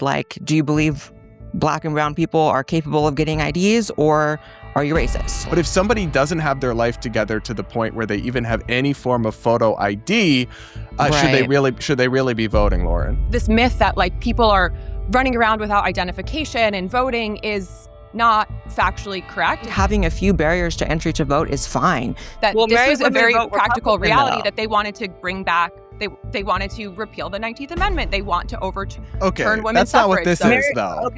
Like, do you believe Black and brown people are capable of getting IDs, or are you racist? But if somebody doesn't have their life together to the point where they even have any form of photo ID, should they really be voting, Lauren? This myth that like people are running around without identification and voting is not factually correct. Having a few barriers to entry to vote is fine. That this was a very practical reality that they wanted to bring back. They wanted to repeal the 19th Amendment. They want to overturn women's suffrage. That's not what this is, though.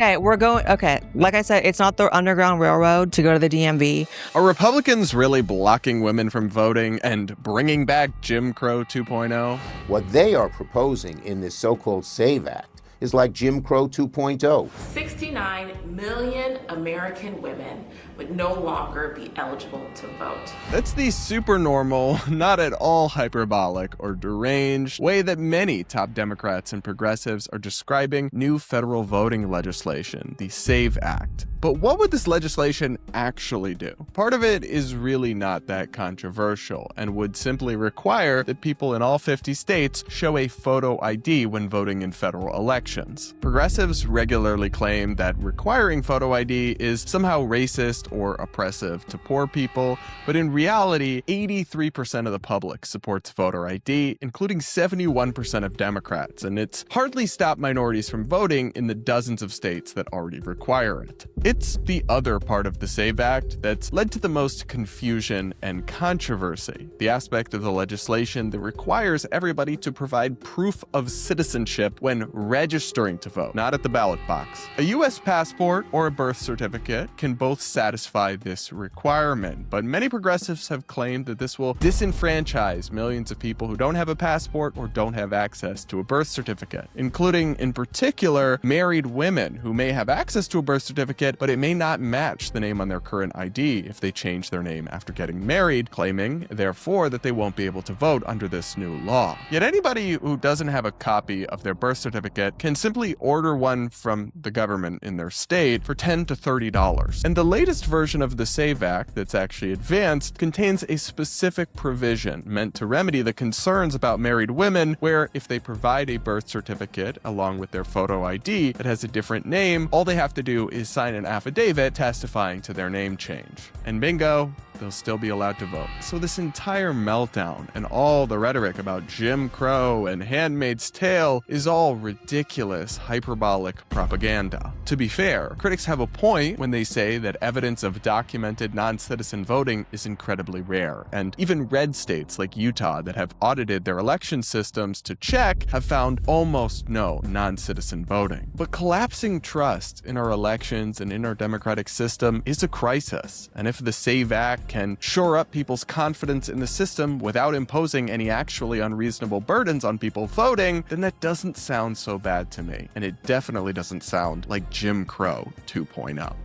Okay, like I said, it's not the Underground Railroad to go to the DMV. Are Republicans really blocking women from voting and bringing back Jim Crow 2.0? What they are proposing in this so-called SAVE Act is like Jim Crow 2.0. 69 million American women would no longer be eligible to vote. That's the super normal, not at all hyperbolic or deranged way that many top Democrats and progressives are describing new federal voting legislation, the SAVE Act. But what would this legislation actually do? Part of it is really not that controversial and would simply require that people in all 50 states show a photo ID when voting in federal elections. Progressives regularly claim that requiring photo ID is somehow racist or oppressive to poor people, but in reality, 83% of the public supports voter ID, including 71% of Democrats, and it's hardly stopped minorities from voting in the dozens of states that already require it. It's the other part of the SAVE Act that's led to the most confusion and controversy, the aspect of the legislation that requires everybody to provide proof of citizenship when registering to vote, not at the ballot box. A U.S. passport or a birth certificate can both satisfy this requirement, but many progressives have claimed that this will disenfranchise millions of people who don't have a passport or don't have access to a birth certificate, including, in particular, married women who may have access to a birth certificate, but it may not match the name on their current ID if they change their name after getting married, claiming, therefore, that they won't be able to vote under this new law. Yet anybody who doesn't have a copy of their birth certificate can simply order one from the government in their state for $10 to $30. And the latest version of the SAVE Act that's actually advanced contains a specific provision meant to remedy the concerns about married women, where if they provide a birth certificate along with their photo ID that has a different name, all they have to do is sign an affidavit testifying to their name change. And bingo, they'll still be allowed to vote. So this entire meltdown and all the rhetoric about Jim Crow and Handmaid's Tale is all ridiculous, hyperbolic propaganda. To be fair, critics have a point when they say that evidence of documented non-citizen voting is incredibly rare, and even red states like Utah that have audited their election systems to check have found almost no non-citizen voting. But collapsing trust in our elections and in our democratic system is a crisis, and if the SAVE Act can shore up people's confidence in the system without imposing any actually unreasonable burdens on people voting, then that doesn't sound so bad to me. And it definitely doesn't sound like Jim Crow 2.0.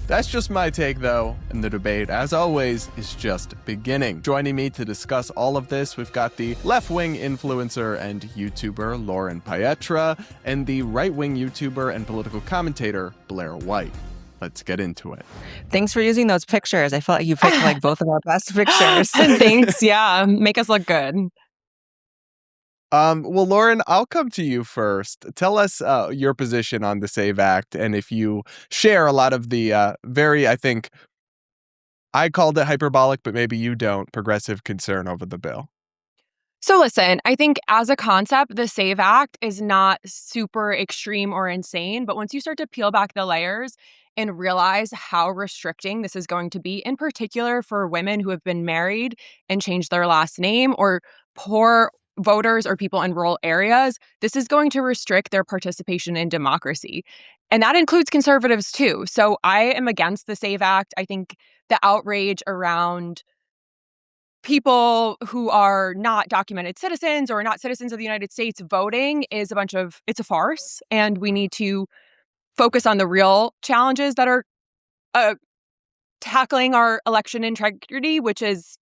That's just my take, though, and the debate, as always, is just beginning. Joining me to discuss all of this, we've got the left-wing influencer and YouTuber Loren Piretra, and the right-wing YouTuber and political commentator Blaire White. Let's get into it. Thanks for using those pictures. I felt like you picked like both of our best pictures. Thanks. Yeah. Make us look good. Well, Lauren, I'll come to you first. Tell us your position on the SAVE Act, and if you share a lot of the very, I think, I called it hyperbolic, but maybe you don't, progressive concern over the bill. So listen, I think as a concept, the SAVE Act is not super extreme or insane, but once you start to peel back the layers and realize how restricting this is going to be, in particular for women who have been married and changed their last name, or poor voters or people in rural areas, this is going to restrict their participation in democracy. And that includes conservatives too. So I am against the SAVE Act. I think the outrage around people who are not documented citizens or not citizens of the United States voting is it's a farce. And we need to focus on the real challenges that are tackling our election integrity, which is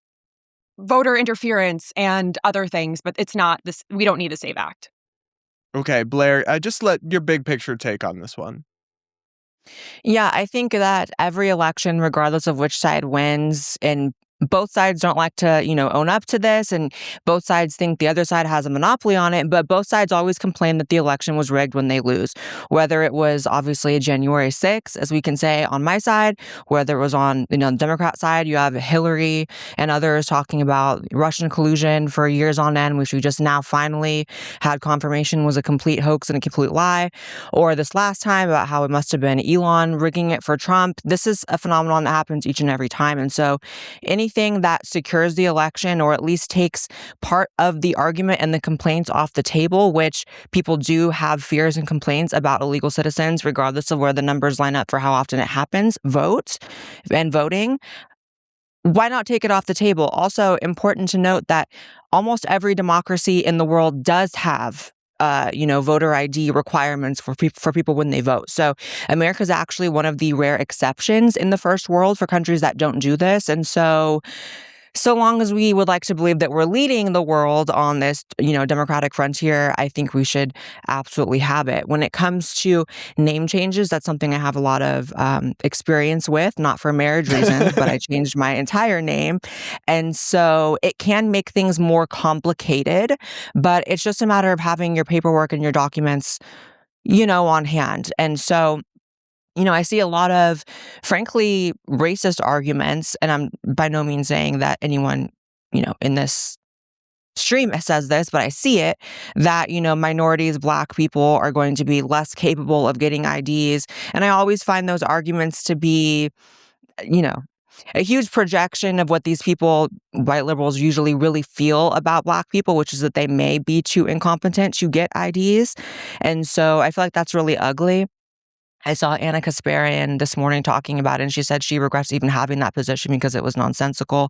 voter interference and other things. But it's not this. We don't need a SAVE Act. Okay, Blaire, just let your big picture take on this one. Yeah, I think that every election, regardless of which side wins in both sides don't like to, own up to this, and both sides think the other side has a monopoly on it, but both sides always complain that the election was rigged when they lose. Whether it was obviously a January 6th, as we can say on my side, whether it was on, the Democrat side, you have Hillary and others talking about Russian collusion for years on end, which we just now finally had confirmation was a complete hoax and a complete lie. Or this last time about how it must have been Elon rigging it for Trump. This is a phenomenon that happens each and every time. And so anything that secures the election, or at least takes part of the argument and the complaints off the table, which people do have fears and complaints about illegal citizens, regardless of where the numbers line up for how often it happens, voting. Why not take it off the table? Also, important to note that almost every democracy in the world does have voter ID requirements for people when they vote. So America is actually one of the rare exceptions in the first world for countries that don't do this. And so long as we would like to believe that we're leading the world on this, democratic frontier, I think we should absolutely have it. When it comes to name changes, that's something I have a lot of experience with, not for marriage reasons, but I changed my entire name. And so it can make things more complicated, but it's just a matter of having your paperwork and your documents, on hand. And so I see a lot of, frankly, racist arguments, and I'm by no means saying that anyone, in this stream says this, but I see it, that, minorities, Black people are going to be less capable of getting IDs. And I always find those arguments to be, a huge projection of what these people, white liberals, usually really feel about Black people, which is that they may be too incompetent to get IDs. And so I feel like that's really ugly. I saw Anna Kasparian this morning talking about it, and she said she regrets even having that position because it was nonsensical.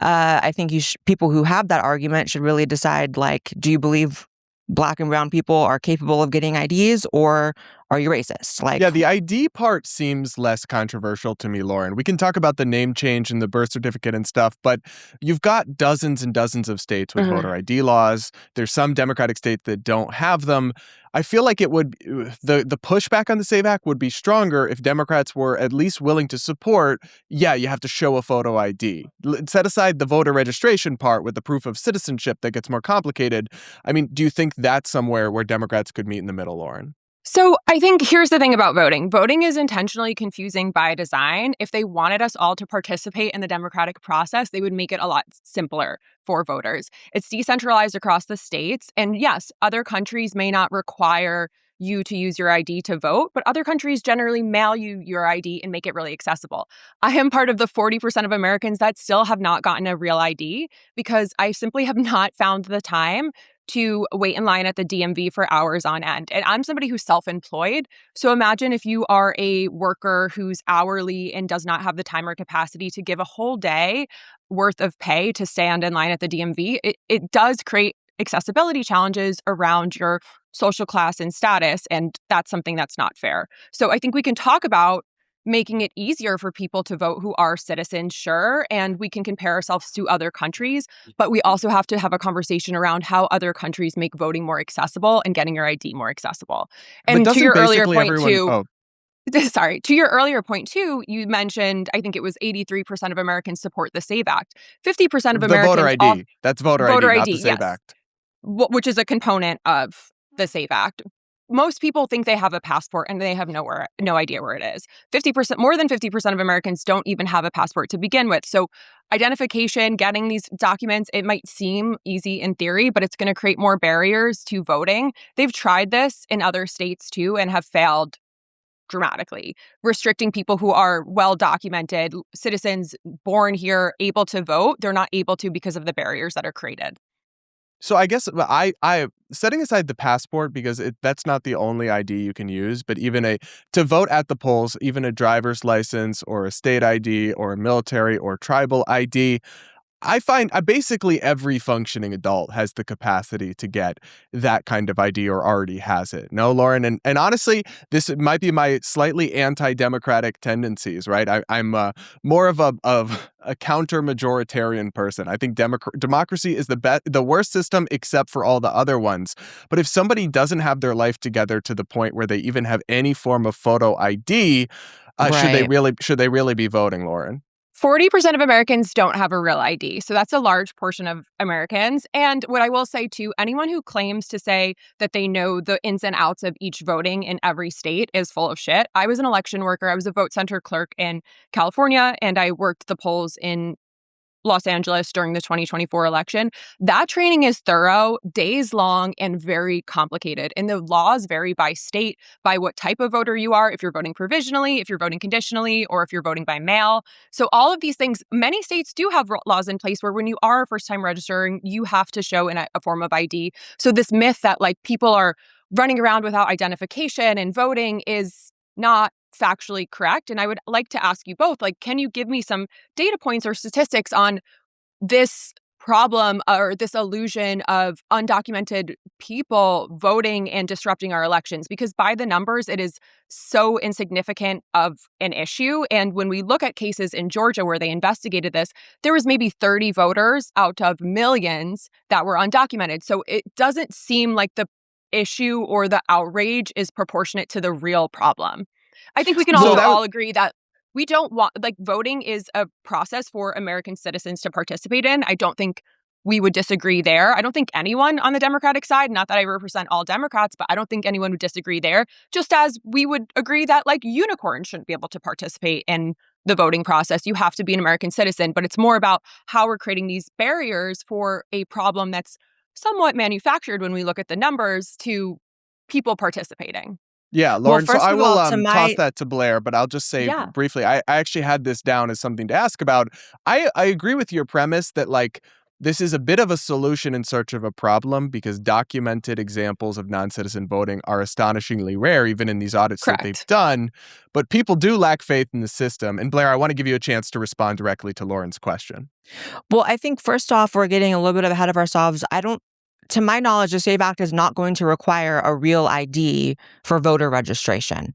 I think people who have that argument should really decide, do you believe Black and brown people are capable of getting IDs, or are you racist? Yeah, the ID part seems less controversial to me, Lauren. We can talk about the name change and the birth certificate and stuff, but you've got dozens and dozens of states with voter ID laws. There's some Democratic states that don't have them. I feel like it would the pushback on the SAVE Act would be stronger if Democrats were at least willing to support, you have to show a photo ID. Set aside the voter registration part with the proof of citizenship that gets more complicated. I mean, do you think that's somewhere where Democrats could meet in the middle, Lauren? So I think here's the thing about voting. Voting is intentionally confusing by design. If they wanted us all to participate in the democratic process, they would make it a lot simpler for voters. It's decentralized across the states. And yes, other countries may not require you to use your ID to vote, but other countries generally mail you your ID and make it really accessible. I am part of the 40% of Americans that still have not gotten a real ID because I simply have not found the time to wait in line at the DMV for hours on end. And I'm somebody who's self-employed. So imagine if you are a worker who's hourly and does not have the time or capacity to give a whole day worth of pay to stand in line at the DMV. It does create accessibility challenges around your social class and status, and that's something that's not fair. So I think we can talk about making it easier for people to vote who are citizens, sure, and we can compare ourselves to other countries, but we also have to have a conversation around how other countries make voting more accessible and getting your ID more accessible. And to your earlier point to your earlier point too, you mentioned, I think it was 83% of Americans support the SAVE Act. 50% of Americans... The voter ID. That's voter ID, not the SAVE Act. Which is a component of the SAVE Act. Most people think they have a passport and they have no idea where it is. 50%, more than 50% of Americans don't even have a passport to begin with. So identification, getting these documents, it might seem easy in theory, but it's going to create more barriers to voting. They've tried this in other states too and have failed dramatically, restricting people who are well-documented, citizens born here, able to vote. They're not able to because of the barriers that are created. So I guess I setting aside the passport, because that's not the only ID you can use, but even to vote at the polls, even a driver's license or a state ID or a military or tribal ID, I find basically every functioning adult has the capacity to get that kind of ID or already has it. No, Lauren? And honestly, this might be my slightly anti-democratic tendencies, right? I'm more of a counter-majoritarian person. I think democracy is the worst system except for all the other ones. But if somebody doesn't have their life together to the point where they even have any form of photo ID, should they really be voting, Lauren? 40% of Americans don't have a real ID. So that's a large portion of Americans. And what I will say too, anyone who claims to say that they know the ins and outs of each voting in every state is full of shit. I was an election worker. I was a vote center clerk in California, and I worked the polls in Los Angeles during the 2024 election. That training is thorough, days long, and very complicated. And the laws vary by state, by what type of voter you are, if you're voting provisionally, if you're voting conditionally, or if you're voting by mail. So all of these things, many states do have laws in place where when you are a first-time registering, you have to show a form of ID. So this myth that like people are running around without identification and voting is not factually correct. And I would like to ask you both, like, can you give me some data points or statistics on this problem or this illusion of undocumented people voting and disrupting our elections? Because by the numbers, it is so insignificant of an issue. And when we look at cases in Georgia where they investigated this, there was maybe 30 voters out of millions that were undocumented. So it doesn't seem like the issue or the outrage is proportionate to the real problem. I think we can all agree that we don't want, like, voting is a process for American citizens to participate in. I don't think we would disagree there. I don't think anyone on the Democratic side, not that I represent all Democrats, but I don't think anyone would disagree there. Just as we would agree that, like, unicorns shouldn't be able to participate in the voting process. You have to be an American citizen, but it's more about how we're creating these barriers for a problem that's somewhat manufactured when we look at the numbers to people participating. Yeah, Lauren, so first I of will all, toss that to Blaire, but I'll just say briefly, I actually had this down as something to ask about. I agree with your premise that, like, this is a bit of a solution in search of a problem because documented examples of non-citizen voting are astonishingly rare, even in these audits that they've done. But people do lack faith in the system. And Blaire, I want to give you a chance to respond directly to Lauren's question. Well, I think first off, we're getting a little bit ahead of ourselves. To my knowledge, the SAVE Act is not going to require a real ID for voter registration.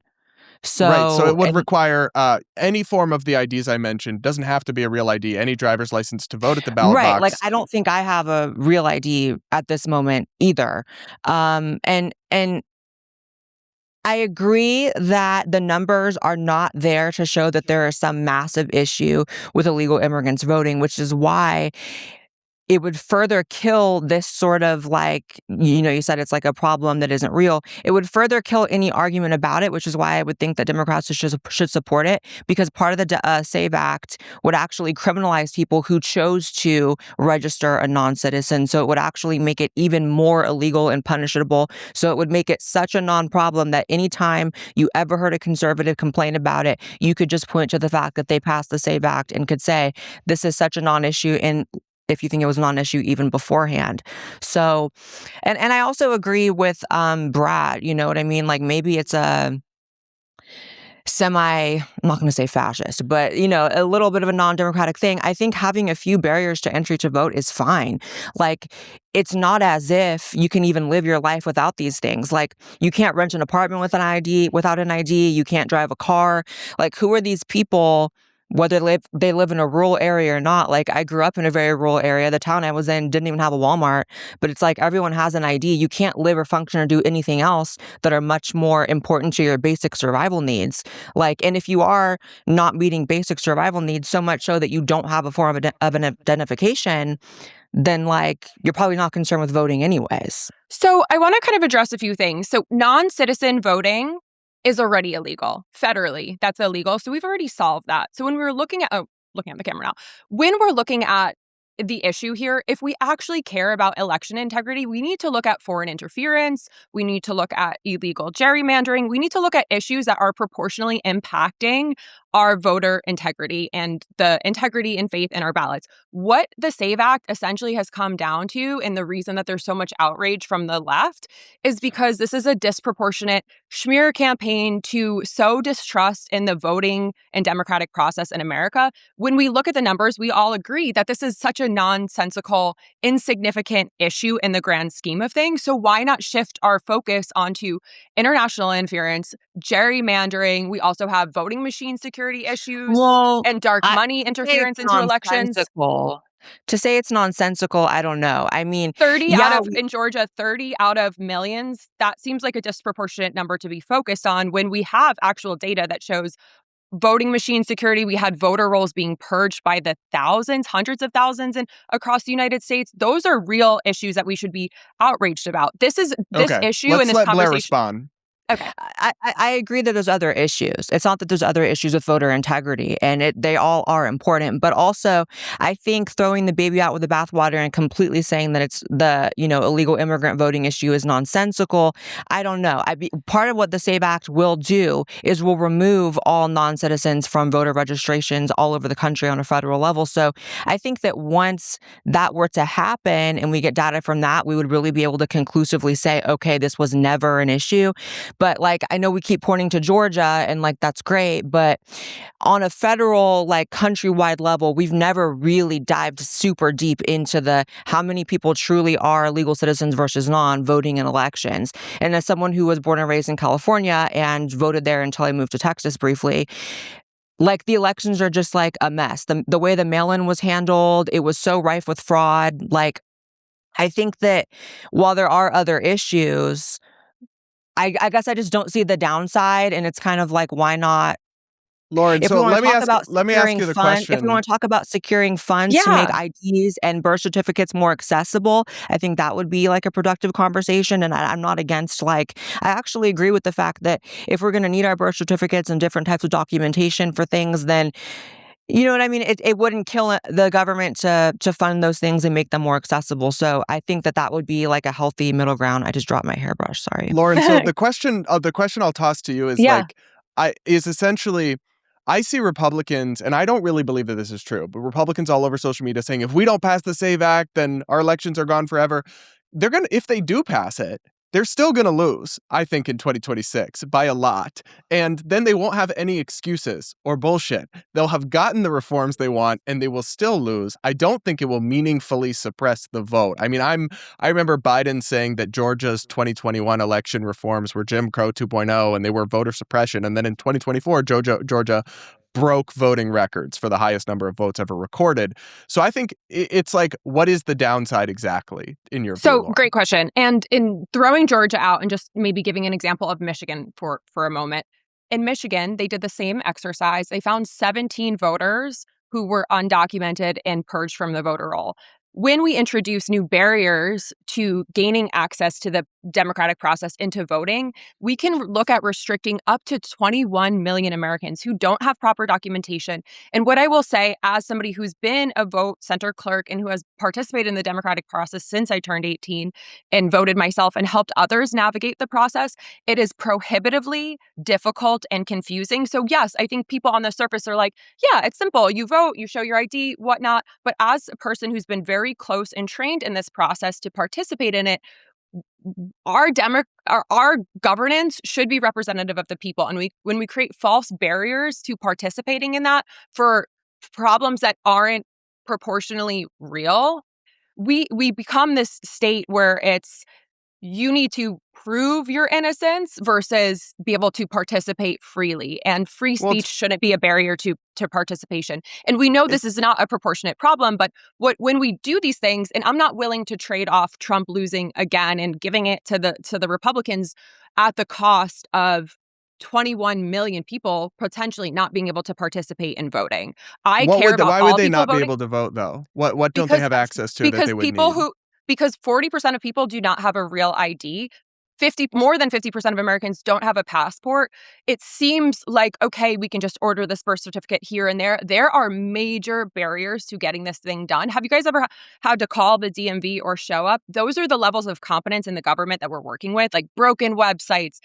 So it would require any form of the IDs I mentioned. Doesn't have to be a real ID. Any driver's license to vote at the ballot box. Right. Like, I don't think I have a real ID at this moment either. And I agree that the numbers are not there to show that there is some massive issue with illegal immigrants voting, which is why it would further kill this sort of, like, you said it's like a problem that isn't real. It would further kill any argument about it, which is why I would think that Democrats should support it, because part of the SAVE Act would actually criminalize people who chose to register a non-citizen. So it would actually make it even more illegal and punishable. So it would make it such a non-problem that anytime you ever heard a conservative complain about it, you could just point to the fact that they passed the SAVE Act and could say, this is such a non-issue, and if you think it was a non-issue even beforehand. So, and I also agree with Brad, you know what I mean? Like, maybe it's a I'm not going to say fascist, but, a little bit of a non-democratic thing. I think having a few barriers to entry to vote is fine. Like, it's not as if you can even live your life without these things. Like, you can't rent an apartment without an ID. You can't drive a car. Like, who are these people, whether they live in a rural area or not? Like, I grew up in a very rural area. The town I was in didn't even have a Walmart, but it's like everyone has an ID. You can't live or function or do anything else that are much more important to your basic survival needs. Like, and if you are not meeting basic survival needs, so much so that you don't have a form of an identification, then, like, you're probably not concerned with voting anyways. So I want to kind of address a few things. So non-citizen voting is already illegal. Federally, that's illegal. So we've already solved that. So when we're looking at the camera now, when we're looking at the issue here, if we actually care about election integrity, we need to look at foreign interference. We need to look at illegal gerrymandering. We need to look at issues that are proportionally impacting our voter integrity and the integrity and faith in our ballots. What the SAVE Act essentially has come down to, and the reason that there's so much outrage from the left, is because this is a disproportionate smear campaign to sow distrust in the voting and democratic process in America. When we look at the numbers, we all agree that this is such a nonsensical, insignificant issue in the grand scheme of things. So why not shift our focus onto international interference, gerrymandering? We also have voting machine security issues and dark money interference into elections. To say it's nonsensical, I don't know. I mean, in Georgia, 30 out of millions, that seems like a disproportionate number to be focused on when we have actual data that shows voting machine security. We had voter rolls being purged by the thousands, hundreds of thousands across the United States. Those are real issues that we should be outraged about. This Okay, issue let's and this let Blaire conversation. respond. Okay. I agree that there's other issues. It's not that there's other issues with voter integrity, and they all are important. But also, I think throwing the baby out with the bathwater and completely saying that it's the illegal immigrant voting issue is nonsensical. I don't know. Part of what the SAVE Act will do is will remove all non-citizens from voter registrations all over the country on a federal level. So I think that once that were to happen and we get data from that, we would really be able to conclusively say, okay, this was never an issue. But I know we keep pointing to Georgia and that's great, but on a federal, countrywide level, we've never really dived super deep into the how many people truly are legal citizens versus non-voting in elections. And as someone who was born and raised in California and voted there until I moved to Texas briefly, the elections are just a mess. The way the mail-in was handled, it was so rife with fraud. I think that while there are other issues, I guess I just don't see the downside, and it's kind of why not? Lauren, If we so want to talk about let me ask you the if we question. want to talk about securing funds to make IDs and birth certificates more accessible, I think that would be a productive conversation. And I'm not against I actually agree with the fact that if we're going to need our birth certificates and different types of documentation for things, then you know what I mean? It wouldn't kill the government to fund those things and make them more accessible. So I think that would be a healthy middle ground. I just dropped my hairbrush. Sorry. Lauren, so the question I'll toss to you is essentially, I see Republicans, and I don't really believe that this is true, but Republicans all over social media saying if we don't pass the SAVE Act, then our elections are gone forever. If they do pass it, they're still going to lose, I think, in 2026 by a lot. And then they won't have any excuses or bullshit. They'll have gotten the reforms they want and they will still lose. I don't think it will meaningfully suppress the vote. I mean, I remember Biden saying that Georgia's 2021 election reforms were Jim Crow 2.0 and they were voter suppression. And then in 2024, Georgia broke voting records for the highest number of votes ever recorded. So I think it's what is the downside exactly in your view, Lauren? Great question. And in throwing Georgia out and just maybe giving an example of Michigan for a moment. In Michigan, they did the same exercise. They found 17 voters who were undocumented and purged from the voter roll. When we introduce new barriers to gaining access to the democratic process into voting, we can look at restricting up to 21 million Americans who don't have proper documentation. And what I will say, as somebody who's been a vote center clerk and who has participated in the democratic process since I turned 18 and voted myself and helped others navigate the process, it is prohibitively difficult and confusing. So yes, I think people on the surface are yeah, it's simple. You vote, you show your ID, whatnot. But as a person who's been very close and trained in this process to participate in it, our governance should be representative of the people. And when we create false barriers to participating in that for problems that aren't proportionally real, we become this state where it's you need to prove your innocence versus be able to participate freely. And free speech shouldn't be a barrier to participation. And we know this is not a proportionate problem, but when we do these things, and I'm not willing to trade off Trump losing again and giving it to the Republicans at the cost of 21 million people potentially not being able to participate in voting. Why would they not be able to vote, though? What don't they have access to that they would need? Because 40% of people do not have a real ID. More than 50% of Americans don't have a passport. It seems okay, we can just order this birth certificate here and there. There are major barriers to getting this thing done. Have you guys ever had to call the DMV or show up? Those are the levels of competence in the government that we're working with, broken websites,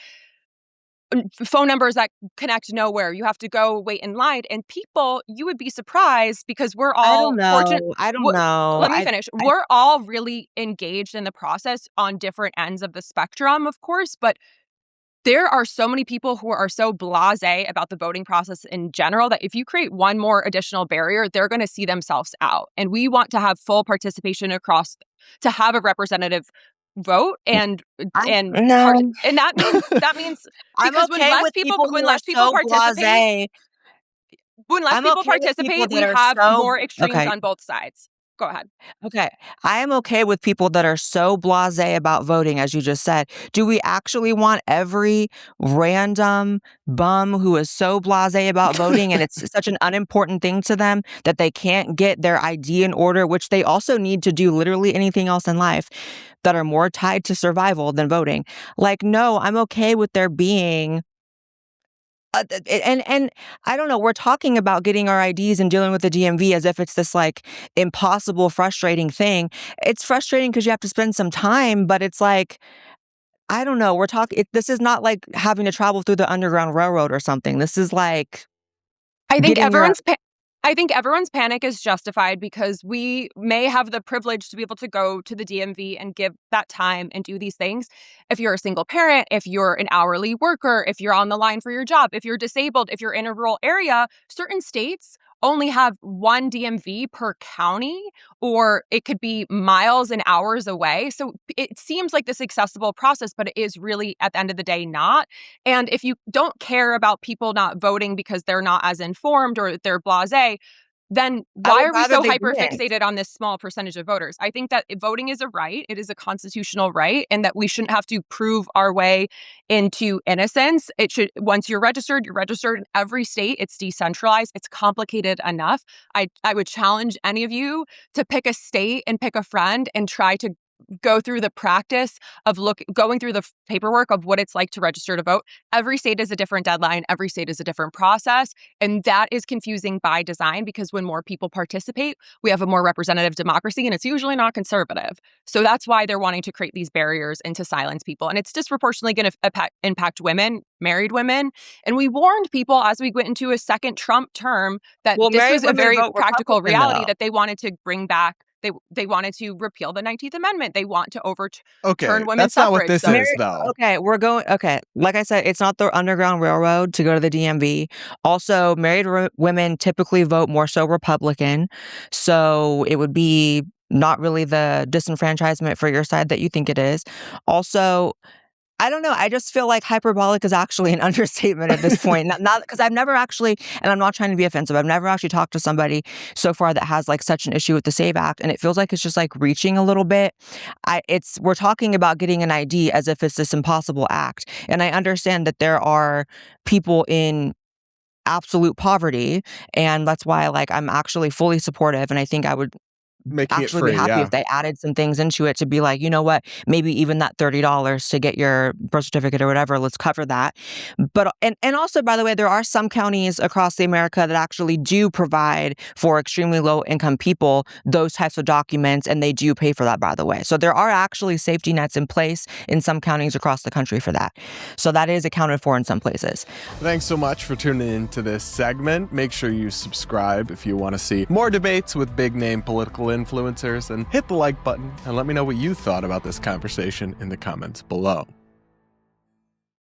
phone numbers that connect nowhere. You have to go wait in line. And people, you would be surprised because we're all fortunate. I don't know. Let me finish. We're all really engaged in the process on different ends of the spectrum, of course, but there are so many people who are so blasé about the voting process in general that if you create one more additional barrier, they're going to see themselves out. And we want to have full participation to have a representative vote and that means because when less people participate, we have more extremes on both sides. Go ahead. Okay. I am okay with people that are so blasé about voting, as you just said. Do we actually want every random bum who is so blasé about voting and it's such an unimportant thing to them that they can't get their ID in order, which they also need to do literally anything else in life, that are more tied to survival than voting? Like, no, I'm okay with there being and I don't know, we're talking about getting our IDs and dealing with the DMV as if it's this like impossible, frustrating thing. It's frustrating because you have to spend some time, but it's like, I don't know, this is not like having to travel through the Underground Railroad or something. This is like I think getting your I think everyone's panic is justified because we may have the privilege to be able to go to the DMV and give that time and do these things. If you're a single parent, if you're an hourly worker, if you're on the line for your job, if you're disabled, if you're in a rural area, certain states only have one DMV per county, or it could be miles and hours away. So it seems like this accessible process, but it is really, at the end of the day, not. And if you don't care about people not voting because they're not as informed or they're blasé, then I why would are we rather so they hyper didn't. fixated on this small percentage of voters? I think that voting is a right. It is a constitutional right, and that we shouldn't have to prove our way into innocence. It should, once you're registered in every state. It's decentralized. It's complicated enough. I would challenge any of you to pick a state and pick a friend and try to go through the practice of going through the paperwork of what it's like to register to vote. Every state is a different deadline. Every state is a different process. And that is confusing by design, because when more people participate, we have a more representative democracy, and it's usually not conservative. So that's why they're wanting to create these barriers and to silence people. And it's disproportionately going to impact women, married women. And we warned people as we went into a second Trump term that this married was a women very vote practical Republican, reality though. that they wanted to bring back. They wanted to repeal the 19th Amendment. They want to overturn Okay, women's that's not what suffrage. this is, though. Okay, like I said, it's not the Underground Railroad to go to the DMV. Also, married women typically vote more so Republican, so it would be not really the disenfranchisement for your side that you think it is. Also, I don't know. I just feel like hyperbolic is actually an understatement at this point. Not because I've never actually, and I'm not trying to be offensive, I've never actually talked to somebody so far that has like such an issue with the SAVE Act, and it feels like it's just like reaching a little bit. We're talking about getting an ID as if it's this impossible act, and I understand that there are people in absolute poverty, and that's why like I'm actually fully supportive, and I think I would Making it actually be free, happy yeah. if they added some things into it to be like, you know what, maybe even that $30 to get your birth certificate or whatever, let's cover that. But and also, by the way, there are some counties across the America that actually do provide for extremely low income people those types of documents, and they do pay for that, by the way. So there are actually safety nets in place in some counties across the country for that. So that is accounted for in some places. Thanks so much for tuning into this segment. Make sure you subscribe if you want to see more debates with big name political influencers, and hit the like button and let me know what you thought about this conversation in the comments below.